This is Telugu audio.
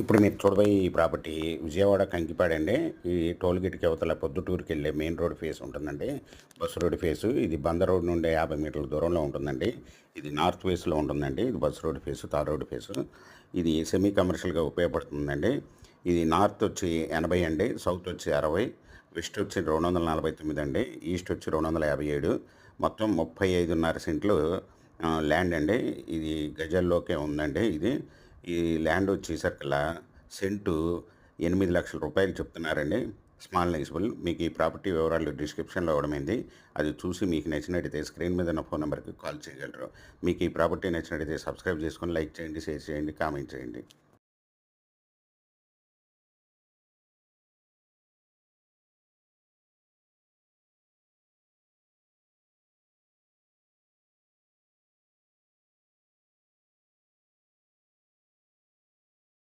ఇప్పుడు మీరు చూడబోయే ఈ ప్రాపర్టీ విజయవాడ కంకిపాడు అండి. ఈ టోల్ గేట్‌కి అవతల పొద్దుటూరుకి వెళ్ళే మెయిన్ రోడ్ ఫేస్ ఉంటుందండి. Bus road face. ఇది బంద రోడ్ నుండి 50 మీటర్ల దూరంలో ఉంటుందండి. ఇది నార్త్ ఫేస్‌లో ఉంటుందండి. ఇది bus road face, tar road face. ఇది సెమీ కమర్షియల్‌గా ఉపయోగపడుతుందండి. ఇది నార్త్ వచ్చి 80 అండి, సౌత్ వచ్చి 60, వెస్ట్ వచ్చి 249 అండి, ఈస్ట్ వచ్చి 257. మొత్తం 35.5 సెంట్లు ల్యాండ్ అండి. ఇది గజాల్లోకే ఉందండి. ఈ ల్యాండ్ వచ్చేసరికల్లా సెంటు 8 లక్షల రూపాయలు చెప్తున్నారండి. స్మాల్ నెగిజిబుల్. మీకు ఈ ప్రాపర్టీ వివరాలు డిస్క్రిప్షన్లో ఇవ్వడమైంది. అది చూసి మీకు నచ్చినట్టయితే స్క్రీన్ మీద ఉన్న ఫోన్ నెంబర్కి కాల్ చేయగలరు. మీకు ఈ ప్రాపర్టీ నచ్చినట్టయితే సబ్స్క్రైబ్ చేసుకొని లైక్ చేయండి, షేర్ చేయండి, కామెంట్ చేయండి.